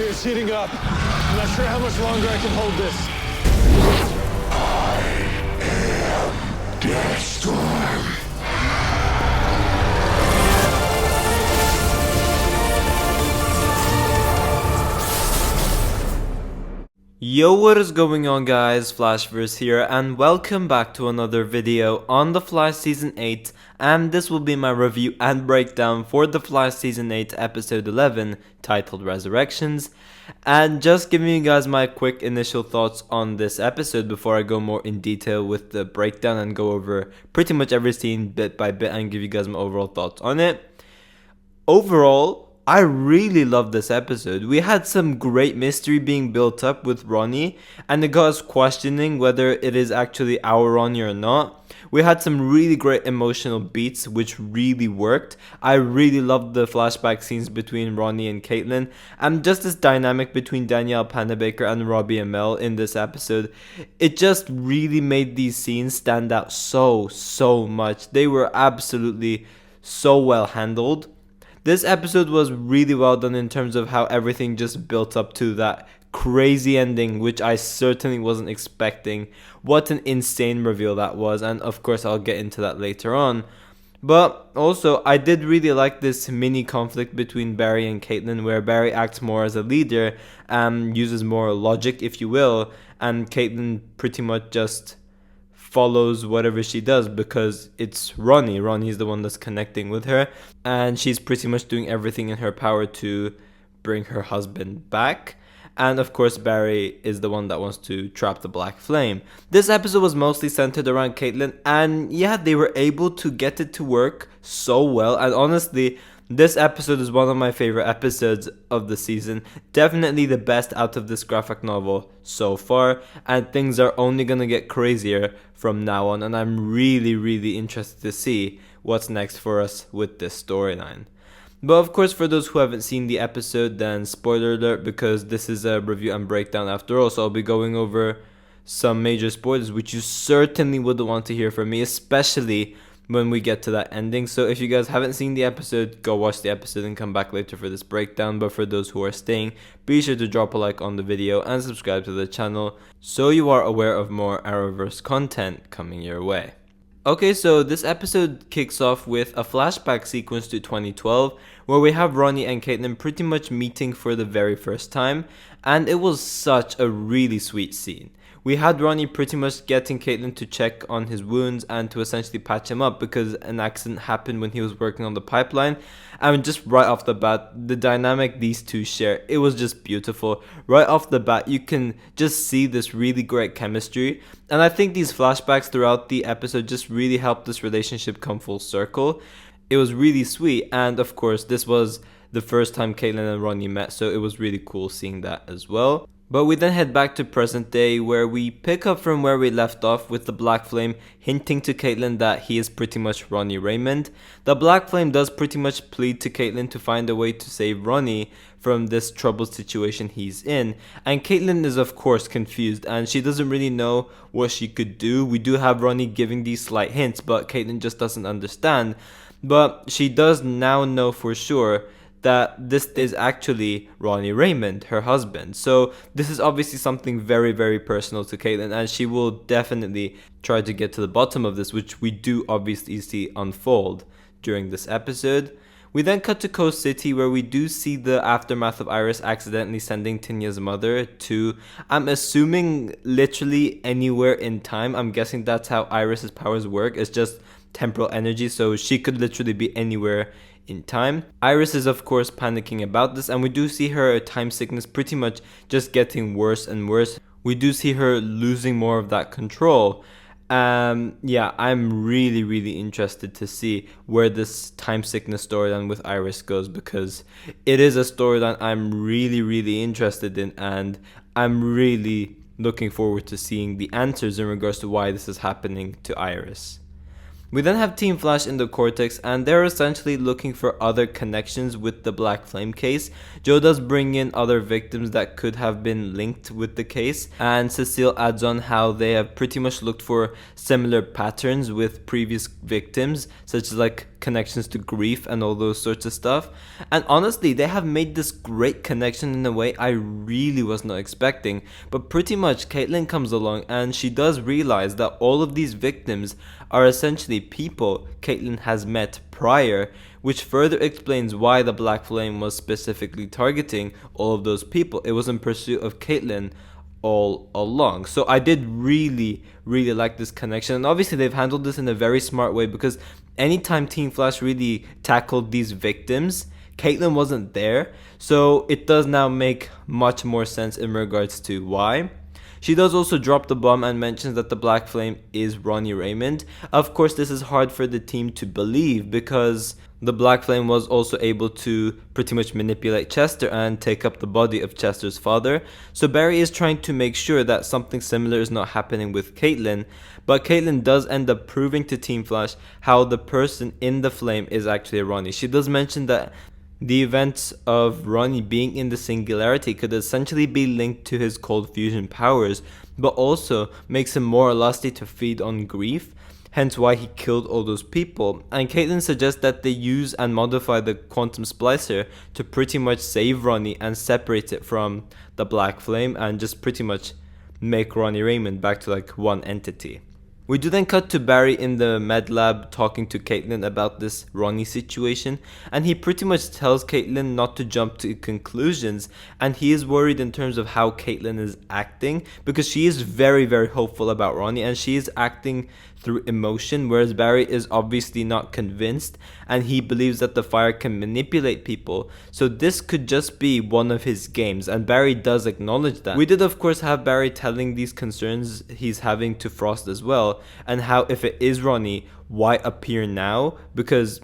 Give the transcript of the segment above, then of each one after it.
atmosphere is heating up. I'm not sure how much longer I can hold this. DEATHSTORM. Yo, what is going on guys, Flashverse here and welcome back to another video on The Flash Season 8, and this will be my review and breakdown for The Flash Season 8 Episode 11 titled Resurrections. And just giving you guys my quick initial thoughts on this episode before I go more in detail with the breakdown and go over pretty much every scene bit by bit and give you guys my overall thoughts on it. Overall, I really loved this episode. We had some great mystery being built up with Ronnie, and it got us questioning whether it is actually our Ronnie or not. We had some really great emotional beats which really worked. I really loved the flashback scenes between Ronnie and Caitlin, and just this dynamic between Danielle Panabaker and Robbie Amell in this episode. It just really made these scenes stand out so much. They were absolutely so well handled. This episode was really well done in terms of how everything just built up to that crazy ending, which I certainly wasn't expecting. What an insane reveal that was, and of course I'll get into that later on. But also, I did really like this mini conflict between Barry and Caitlin, where Barry acts more as a leader and uses more logic, if you will, and Caitlin pretty much just follows whatever she does because it's Ronnie. Ronnie's the one that's connecting with her, and she's pretty much doing everything in her power to bring her husband back. And of course Barry is the one that wants to trap the Black Flame. This episode was mostly centered around Caitlin, and yeah, they were able to get it to work so well. And honestly, this episode is one of my favorite episodes of the season. Definitely the best out of this graphic novel so far, and things are only gonna get crazier from now on, and I'm really interested to see what's next for us with this storyline. But of course, for those who haven't seen the episode, then spoiler alert, because this is a review and breakdown after all, so I'll be going over some major spoilers which you certainly wouldn't want to hear from me, especially when we get to that ending. So if you guys haven't seen the episode, go watch the episode and come back later for this breakdown. But for those who are staying, be sure to drop a like on the video and subscribe to the channel so you are aware of more Arrowverse content coming your way. Okay, so this episode kicks off with a flashback sequence to 2012 where we have Ronnie and Caitlin pretty much meeting for the very first time, and it was such a really sweet scene. We had Ronnie pretty much getting Caitlin to check on his wounds and to essentially patch him up because an accident happened when he was working on the pipeline. And just right off the bat, the dynamic these two share, it was just beautiful. Right off the bat, you can just see this really great chemistry. And I think these flashbacks throughout the episode just really helped this relationship come full circle. It was really sweet, and of course this was the first time Caitlin and Ronnie met, so it was really cool seeing that as well. But we then head back to present day where we pick up from where we left off with the Black Flame hinting to Caitlin that he is pretty much Ronnie Raymond. The Black Flame does pretty much plead to Caitlin to find a way to save Ronnie from this troubled situation he's in. And Caitlin is of course confused and she doesn't really know what she could do. We do have Ronnie giving these slight hints, but Caitlin just doesn't understand. But she does now know for sure that this is actually Ronnie Raymond, her husband. So this is obviously something very personal to Caitlin, and she will definitely try to get to the bottom of this, which we do obviously see unfold during this episode. We then cut to Coast City where we do see the aftermath of Iris accidentally sending Tinya's mother to, I'm assuming, literally anywhere in time. I'm guessing that's how Iris's powers work. It's just temporal energy, so she could literally be anywhere in time. Iris is of course panicking about this, and we do see her time sickness pretty much just getting worse and worse. We do see her losing more of that control. Yeah, I'm really interested to see where this time sickness storyline with Iris goes, because it is a storyline I'm really interested in, and I'm really looking forward to seeing the answers in regards to why this is happening to Iris. We then have Team Flash in the Cortex, and they're essentially looking for other connections with the Black Flame case. Joe does bring in other victims that could have been linked with the case, and Cecile adds on how they have pretty much looked for similar patterns with previous victims, such as like connections to grief and all those sorts of stuff. And honestly, they have made this great connection in a way I really was not expecting. But pretty much Caitlin comes along and she does realize that all of these victims are essentially people Caitlin has met prior, which further explains why the Black Flame was specifically targeting all of those people. It was in pursuit of Caitlin all along. So I did really like this connection, and obviously they've handled this in a very smart way, because anytime Team Flash really tackled these victims, Caitlin wasn't there. So it does now make much more sense in regards to why. She does also drop the bomb and mentions that the Black Flame is Ronnie Raymond. Of course, this is hard for the team to believe, because the Black Flame was also able to pretty much manipulate Chester and take up the body of Chester's father. So Barry is trying to make sure that something similar is not happening with Caitlin. But Caitlin does end up proving to Team Flash how the person in the flame is actually Ronnie. She does mention that the events of Ronnie being in the singularity could essentially be linked to his cold fusion powers, but also makes him more lusty to feed on grief, hence why he killed all those people. And Caitlin suggests that they use and modify the quantum splicer to pretty much save Ronnie and separate it from the Black Flame and just pretty much make Ronnie Raymond back to like one entity. We do then cut to Barry in the med lab talking to Caitlin about this Ronnie situation, and he pretty much tells Caitlin not to jump to conclusions, and he is worried in terms of how Caitlin is acting, because she is very hopeful about Ronnie and she is acting through emotion, whereas Barry is obviously not convinced and he believes that the fire can manipulate people. So this could just be one of his games, and Barry does acknowledge that. We did of course have Barry telling these concerns he's having to Frost as well, and how if it is Ronnie, why appear now? Because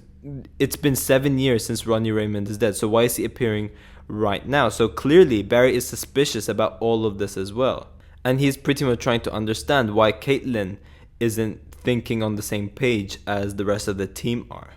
it's been 7 years since Ronnie Raymond is dead, so why is he appearing right now? So clearly Barry is suspicious about all of this as well, and he's pretty much trying to understand why Caitlin isn't thinking on the same page as the rest of the team are.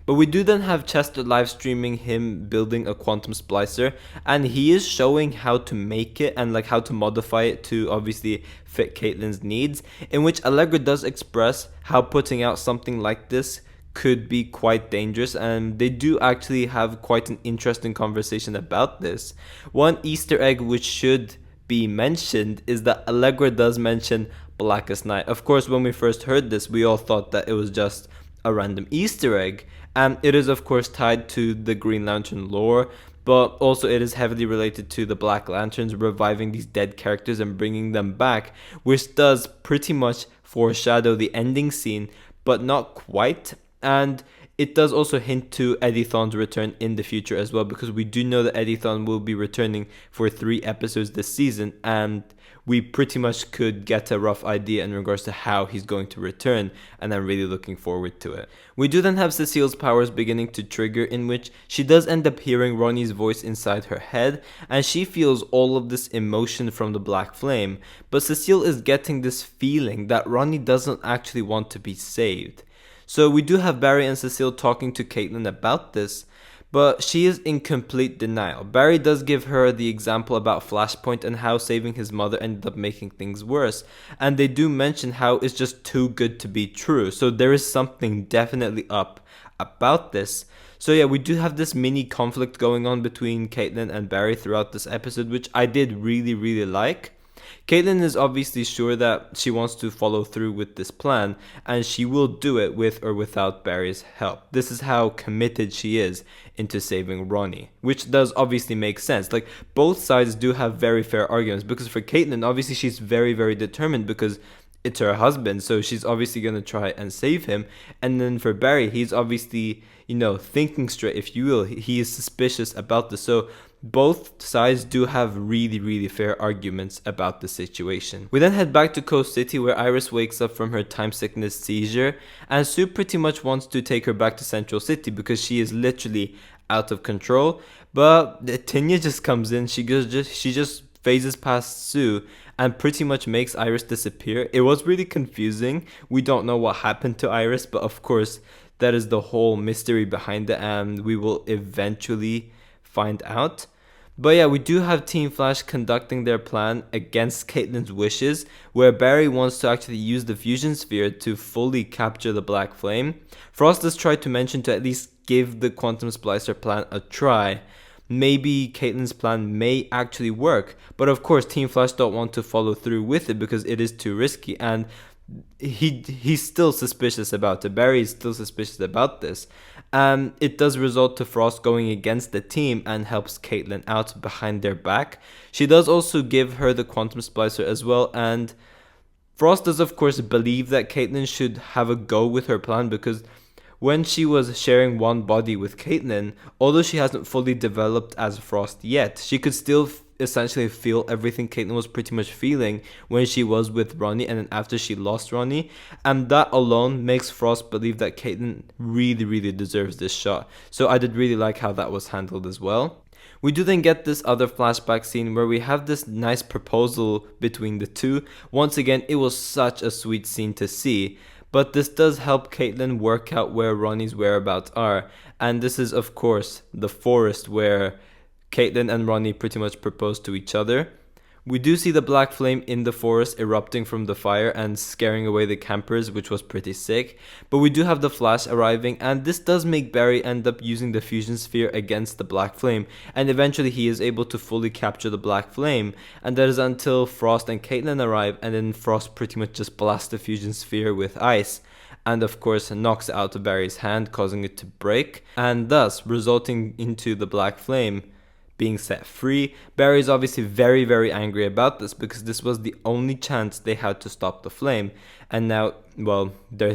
But we do then have Chester live streaming him building a quantum splicer, and he is showing how to make it and like how to modify it to obviously fit Caitlin's needs, in which Allegra does express how putting out something like this could be quite dangerous, and they do actually have quite an interesting conversation about this. One Easter egg which should be mentioned is that Allegra does mention Blackest Night. Of course, when we first heard this, we all thought that it was just a random Easter egg, and it is of course tied to the Green Lantern lore, but also it is heavily related to the Black Lanterns reviving these dead characters and bringing them back, which does pretty much foreshadow the ending scene, but not quite. And it does also hint to Eddie Thawne's return in the future as well, because we do know that Eddie Thawne will be returning for 3 episodes this season, and we pretty much could get a rough idea in regards to how he's going to return, and I'm really looking forward to it. We do then have Cecile's powers beginning to trigger, in which she does end up hearing Ronnie's voice inside her head, and she feels all of this emotion from the Black Flame, but Cecile is getting this feeling that Ronnie doesn't actually want to be saved. So we do have Barry and Cecile talking to Caitlin about this, but she is in complete denial. Barry does give her the example about Flashpoint and how saving his mother ended up making things worse, and they do mention how it's just too good to be true, so there is something definitely up about this. So yeah, we do have this mini conflict going on between Caitlin and Barry throughout this episode, which I did really like. Caitlin is obviously sure that she wants to follow through with this plan, and she will do it with or without Barry's help. This is how committed she is into saving Ronnie, which does obviously make sense. Like, both sides do have very fair arguments, because for Caitlin, obviously she's very determined because it's her husband, so she's obviously going to try and save him. And then for Barry, he's obviously, thinking straight, if you will. He is suspicious about this. So both sides do have really fair arguments about the situation. We then head back to Coast City, where Iris wakes up from her time sickness seizure, and Sue pretty much wants to take her back to Central City because she is literally out of control. But Tinya just comes in. She just phases past Sue and pretty much makes Iris disappear. It was really confusing. We don't know what happened to Iris, but of course that is the whole mystery behind it, and we will eventually find out. But yeah, we do have Team Flash conducting their plan against Caitlin's wishes, where Barry wants to actually use the fusion sphere to fully capture the Black Flame. Frost does try to mention to at least give the Quantum Splicer plan a try. Maybe Caitlin's plan may actually work, but of course Team Flash don't want to follow through with it because it is too risky, and he's still suspicious about it. Barry is still suspicious about this. It does result to Frost going against the team and helps Caitlin out behind their back. She does also give her the Quantum Splicer as well, and Frost does of course believe that Caitlin should have a go with her plan, because when she was sharing one body with Caitlin, although she hasn't fully developed as Frost yet, she could still essentially feel everything Caitlin was pretty much feeling when she was with Ronnie and then after she lost Ronnie, and that alone makes Frost believe that Caitlin really deserves this shot. So I did really like how that was handled as well. We do then get this other flashback scene where we have this nice proposal between the two. Once again, it was such a sweet scene to see. But this does help Caitlin work out where Ronnie's whereabouts are. And this is, of course, the forest where Caitlin and Ronnie pretty much propose to each other. We do see the Black Flame in the forest erupting from the fire and scaring away the campers, which was pretty sick. But we do have the Flash arriving, and this does make Barry end up using the fusion sphere against the Black Flame, and eventually he is able to fully capture the Black Flame, and that is until Frost and Caitlin arrive, and then Frost pretty much just blasts the fusion sphere with ice, and of course knocks it out of Barry's hand, causing it to break, and thus resulting into the Black Flame being set free. Barry is obviously very angry about this, because this was the only chance they had to stop the flame, and now, well,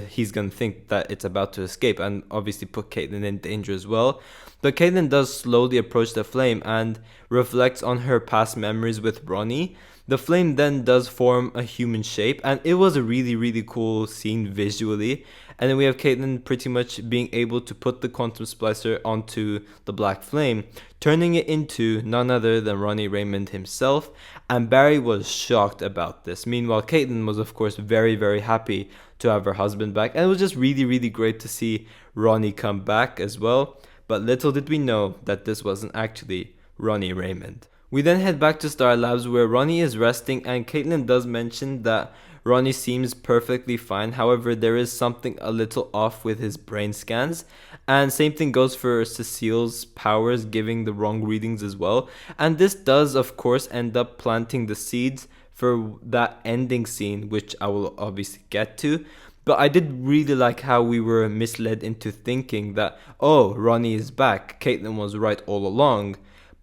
he's gonna think that it's about to escape and obviously put Caitlin in danger as well. But Caitlin does slowly approach the flame and reflects on her past memories with Ronnie. The flame then does form a human shape, and it was a really cool scene visually. And then we have Caitlin pretty much being able to put the Quantum Splicer onto the Black Flame, turning it into none other than Ronnie Raymond himself, and Barry was shocked about this. Meanwhile, Caitlin was of course very happy to have her husband back, and it was just really great to see Ronnie come back as well. But little did we know that this wasn't actually Ronnie Raymond. We then head back to Star Labs, where Ronnie is resting, and Caitlin does mention that Ronnie seems perfectly fine. However, there is something a little off with his brain scans, and same thing goes for Cecile's powers giving the wrong readings as well. And this does of course end up planting the seeds for that ending scene, which I will obviously get to. But I did really like how we were misled into thinking that, oh, Ronnie is back, Caitlin was right all along.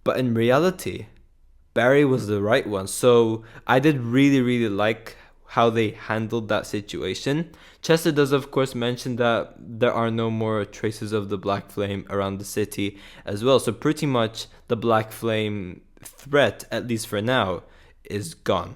But in reality, Barry was the right one. So I did really like how they handled that situation. Chester does of course mention that there are no more traces of the Black Flame around the city as well. So pretty much the Black Flame threat, at least for now, is gone.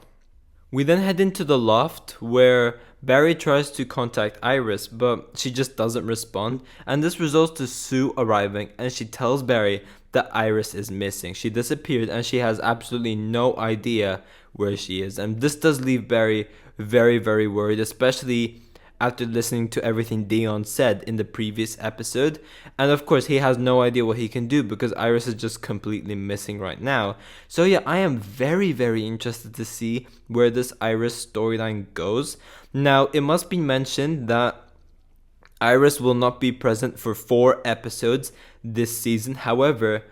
We then head into the loft where Barry tries to contact Iris, but she just doesn't respond, and this results to Sue arriving, and she tells Barry that Iris is missing. She disappeared and she has absolutely no idea where she is, and this does leave Barry very worried, especially after listening to everything Dhawan said in the previous episode. And of course he has no idea what he can do because Iris is just completely missing right now. So yeah, I am very interested to see where this Iris storyline goes. Now it must be mentioned that Iris will not be present for 4 episodes this season. However,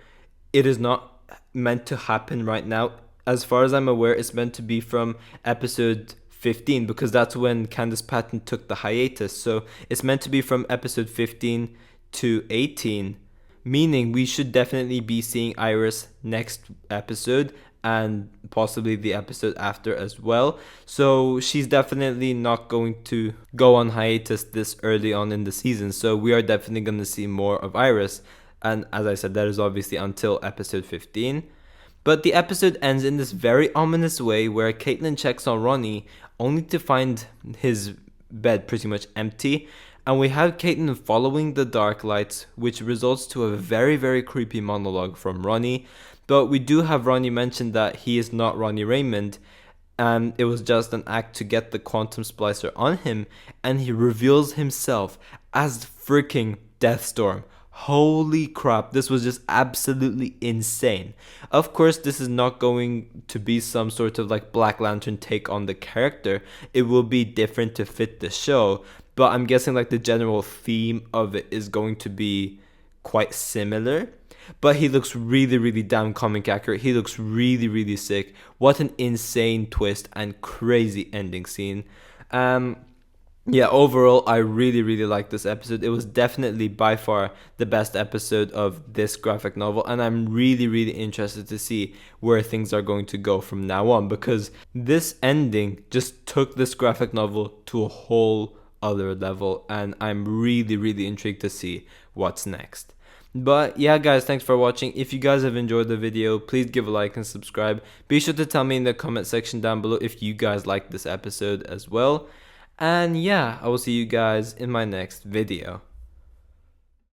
it is not meant to happen right now. As far as I'm aware, it's meant to be from episode 15, because that's when Candace Patton took the hiatus. So it's meant to be from episode 15 to 18, meaning we should definitely be seeing Iris next episode and possibly the episode after as well. So she's definitely not going to go on hiatus this early on in the season. So we are definitely going to see more of Iris. And as I said, that is obviously until episode 15. But the episode ends in this very ominous way where Caitlin checks on Ronnie only to find his bed pretty much empty. And we have Caitlin following the dark lights, which results to a very creepy monologue from Ronnie. But we do have Ronnie mention that he is not Ronnie Raymond, and it was just an act to get the Quantum Splicer on him, and he reveals himself as freaking DEATHSTORM. Holy crap, this was just absolutely insane. Of course, this is not going to be some sort of like Black Lantern take on the character. It will be different to fit the show, but I'm guessing like the general theme of it is going to be quite similar. But he looks really damn comic accurate. He looks really sick. What an insane twist and crazy ending scene. Yeah, overall, I really like this episode. It was definitely by far the best episode of this graphic novel, and I'm really interested to see where things are going to go from now on, because this ending just took this graphic novel to a whole other level, and I'm really intrigued to see what's next. But yeah guys, thanks for watching. If you guys have enjoyed the video, please give a like and subscribe. Be sure to tell me in the comment section down below if you guys liked this episode as well. And yeah, I will see you guys in my next video.